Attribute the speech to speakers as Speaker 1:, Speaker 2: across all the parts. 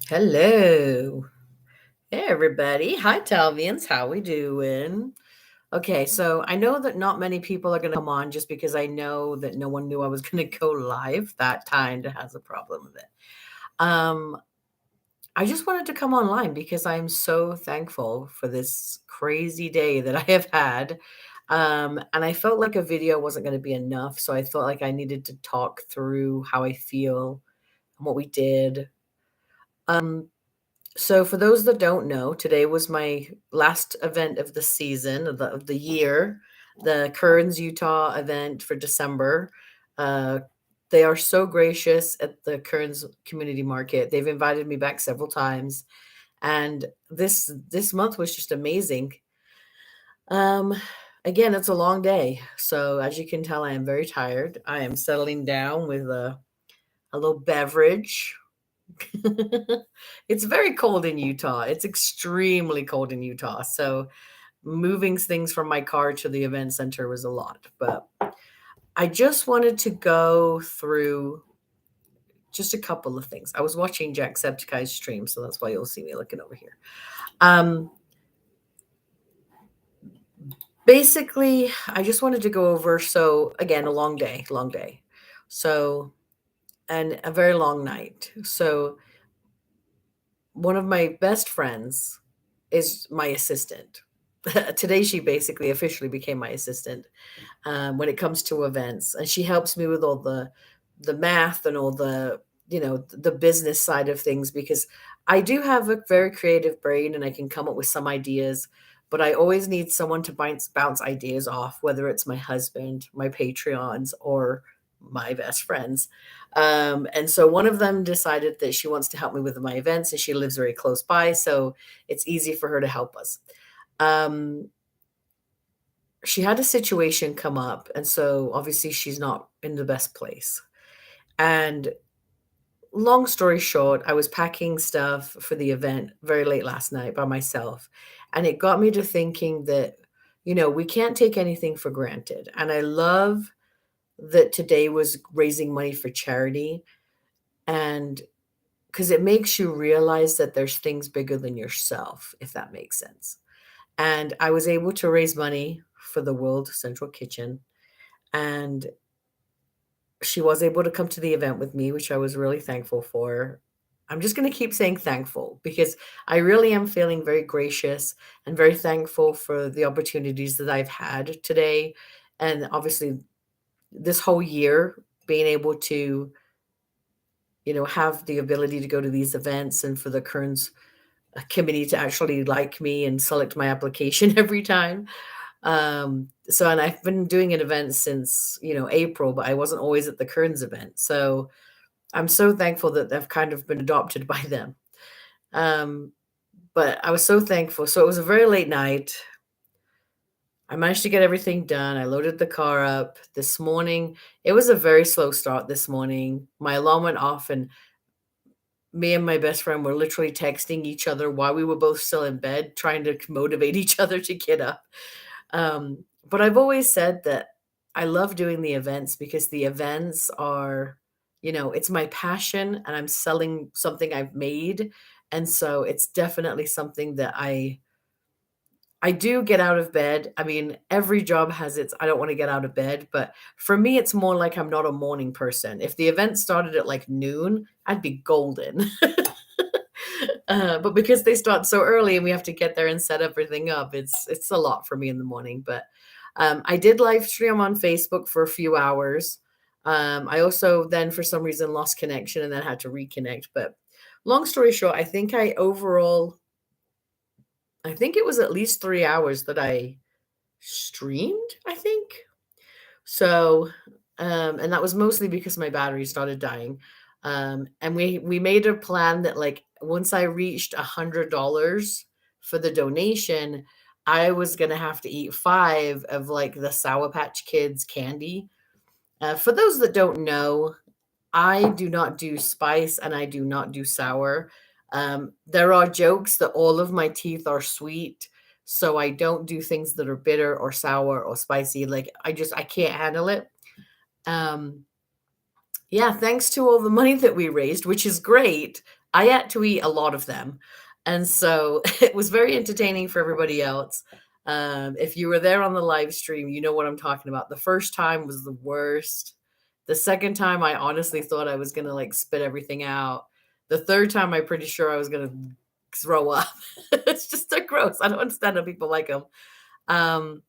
Speaker 1: Hello. Hey everybody. Hi Talveons. How we doing? Okay, so I know that not many people are going to come on just because I know that no one knew I was going to go live. That kind of has a problem with it. Um I just wanted to come online because I'm so thankful for this crazy day that I have had. And I felt like a video wasn't going to be enough, so I felt like I needed to talk through how I feel and what we did. Um So, for those that don't know, today was my last event of the season of the year, the Kearns, Utah event for December. Uh, they are so gracious at the Kearns Community Market. They've invited me back several times, and this month was just amazing. Um, Again, it's a long day, so as you can tell, I am very tired. I am settling down with a little beverage. It's very cold in Utah. It's extremely cold in Utah. So moving things from my car to the event center was a lot. But I just wanted to go through just a couple of things. I was watching Jacksepticeye's stream, so that's why you'll see me looking over here. Um, Basically, I just wanted to go over. So again, a long day, long day. So and a very long night. So one of my best friends is my assistant. Today, she basically officially became my assistant when it comes to events, and she helps me with all the math and all the business side of things because I do have a very creative brain and I can come up with some ideas, but I always need someone to bounce ideas off, whether it's my husband, my Patreons, or my best friends. And so one of them decided that she wants to help me with my events, and she lives very close by, so it's easy for her to help us. Um, she had a situation come up, and so obviously she's not in the best place. And long story short, I was packing stuff for the event very late last night by myself, and it got me to thinking that we can't take anything for granted. And I love that today was raising money for charity, and because it makes you realize that there's things bigger than yourself, if that makes sense. And I was able to raise money for the World Central Kitchen, and she was able to come to the event with me, which I was really thankful for. I'm just going to keep saying thankful because I really am feeling very gracious and very thankful for the opportunities that I've had today. And obviously, this whole year, being able to, have the ability to go to these events and for the Kearns committee to actually like me and select my application every time. So and I've been doing an event since, April, but I wasn't always at the Kearns event. So I'm so thankful that I've kind of been adopted by them. Um, but I was so thankful. So it was a very late night. I managed to get everything done. I loaded the car up this morning. It was a very slow start this morning. My alarm went off, and me and my best friend were literally texting each other while we were both still in bed, trying to motivate each other to get up. But I've always said that I love doing the events because the events are, it's my passion and I'm selling something I've made. And so it's definitely something that I do get out of bed. I mean, every job has its I don't want to get out of bed, but for me it's more like I'm not a morning person. If the event started at like noon, I'd be golden. But because they start so early and we have to get there and set everything up, it's a lot for me in the morning. But I did live stream on Facebook for a few hours. I also then, for some reason, lost connection and then had to reconnect. But long story short, I think it was at least 3 hours that I streamed. I think so, and that was mostly because my battery started dying. And we made a plan that like once I reached $100 for the donation, I was gonna have to eat 5 of like the Sour Patch Kids candy. For those that don't know, I do not do spice and I do not do sour. There are jokes that all of my teeth are sweet, so I don't do things that are bitter or sour or spicy. Like I can't handle it. Um, yeah, thanks to all the money that we raised, which is great. I had to eat a lot of them. And so it was very entertaining for everybody else. If you were there on the live stream, you know what I'm talking about. The first time was the worst. The second time, I honestly thought I was going to like spit everything out. The third time, I'm pretty sure I was going to throw up. It's just so gross. I don't understand how people like them. Um,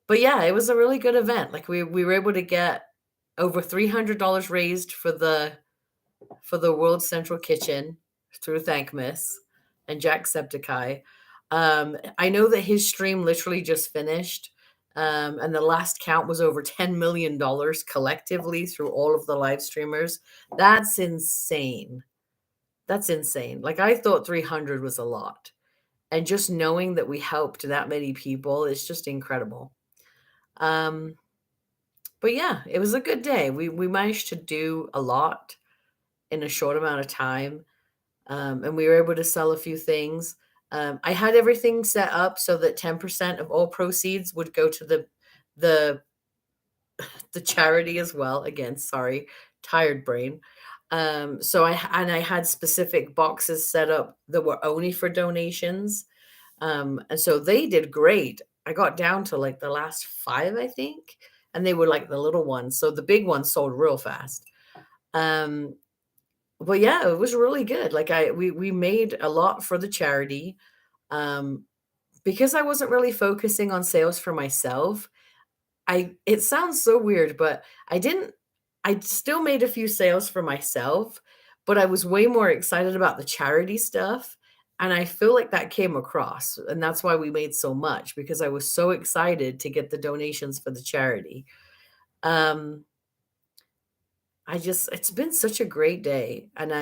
Speaker 1: but yeah, it was a really good event. Like we were able to get over $300 raised for the World Central Kitchen through Thankmas and Jacksepticeye. I know that his stream literally just finished, and the last count was over $10 million collectively through all of the live streamers. That's insane. That's insane. Like I thought 300 was a lot. And just knowing that we helped that many people is just incredible. Um, but yeah, it was a good day. We managed to do a lot in a short amount of time. And we were able to sell a few things. I had everything set up so that 10% of all proceeds would go to the the charity as well. Again, sorry, tired brain. So I had specific boxes set up that were only for donations. And so they did great. I got down to like the last five, I think, and they were like the little ones. So the big ones sold real fast. Um, but yeah, it was really good. Like we made a lot for the charity. Um, because I wasn't really focusing on sales for myself. It sounds so weird, but I still made a few sales for myself, but I was way more excited about the charity stuff. And I feel like that came across. And that's why we made so much because I was so excited to get the donations for the charity. Um, it's been such a great day. And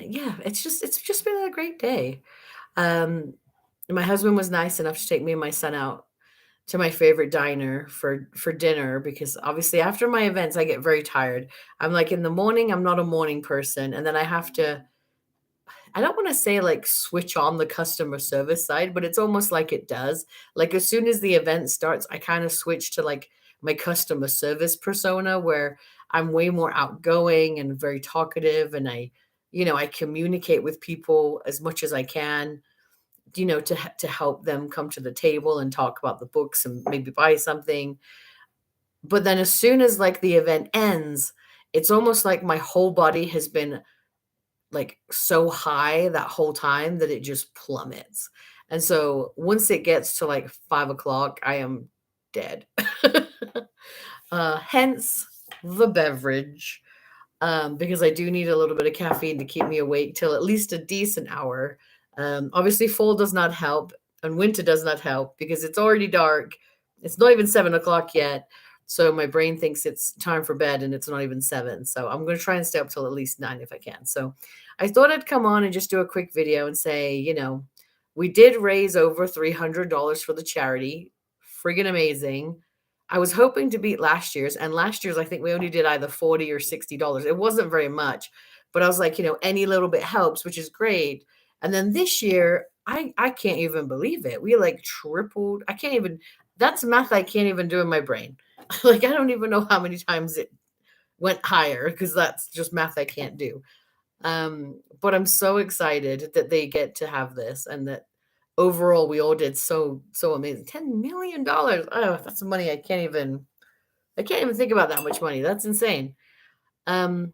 Speaker 1: yeah, it's just been a great day. Um, my husband was nice enough to take me and my son out to my favorite diner for dinner because obviously after my events I get very tired. I'm like in the morning, I'm not a morning person, and then I don't want to say like switch on the customer service side, but it's almost like it does. Like as soon as the event starts, I kind of switch to like my customer service persona where I'm way more outgoing and very talkative and I communicate with people as much as I can, to help them come to the table and talk about the books and maybe buy something. But then as soon as like the event ends, it's almost like my whole body has been like so high that whole time that it just plummets. And so once it gets to like 5 o'clock, I am dead. Hence the beverage, because I do need a little bit of caffeine to keep me awake till at least a decent hour. Obviously, fall does not help, and winter does not help because it's already dark. It's not even 7 o'clock yet. So my brain thinks it's time for bed and it's not even seven. So I'm going to try and stay up till at least nine if I can. So I thought I'd come on and just do a quick video and say, we did raise over $300 for the charity. Friggin' amazing. I was hoping to beat last year's, and last year's I think we only did either 40 or $60. It wasn't very much, but I was like, any little bit helps, which is great. And then this year, I can't even believe it. We like tripled. I can't even. That's math I can't even do in my brain. Like I don't even know how many times it went higher because that's just math I can't do. But I'm so excited that they get to have this and that overall we all did so amazing. $10 million. Oh, that's money I can't even think about that much money. That's insane. Um,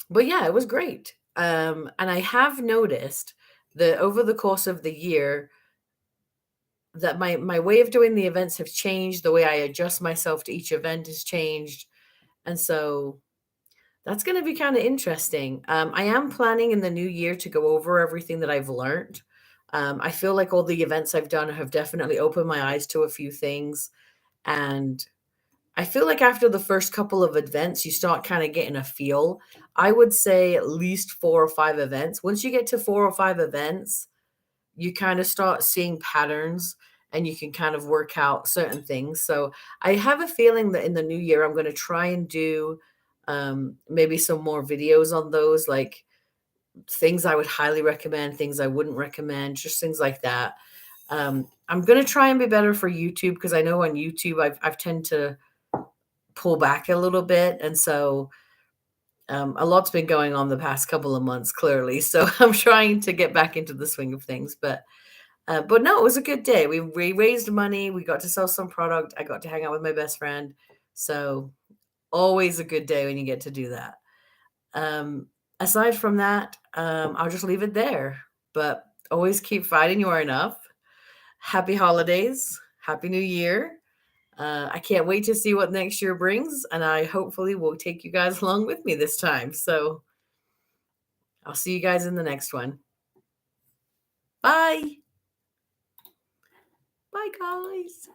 Speaker 1: but yeah, it was great. And I have noticed that over the course of the year that my way of doing the events have changed. The way I adjust myself to each event has changed. And so that's going to be kind of interesting. I am planning in the new year to go over everything that I've learned. I feel like all the events I've done have definitely opened my eyes to a few things. And I feel like after the first couple of events, you start kind of getting a feel. I would say at least 4 or 5 events. Once you get to 4 or 5 events, you kind of start seeing patterns and you can kind of work out certain things. So I have a feeling that in the new year, I'm going to try and do maybe some more videos on those, like things I would highly recommend, things I wouldn't recommend, just things like that. I'm going to try and be better for YouTube because I know on YouTube I've tend to pull back a little bit. And so A lot's been going on the past couple of months, clearly, so I'm trying to get back into the swing of things, but no, it was a good day. We raised money, we got to sell some product, I got to hang out with my best friend, so always a good day when you get to do that. Um, Aside from that, I'll just leave it there, but always keep fighting, you are enough. Happy holidays, happy new year. I can't wait to see what next year brings, and I hopefully will take you guys along with me this time. So I'll see you guys in the next one. Bye. Bye, guys.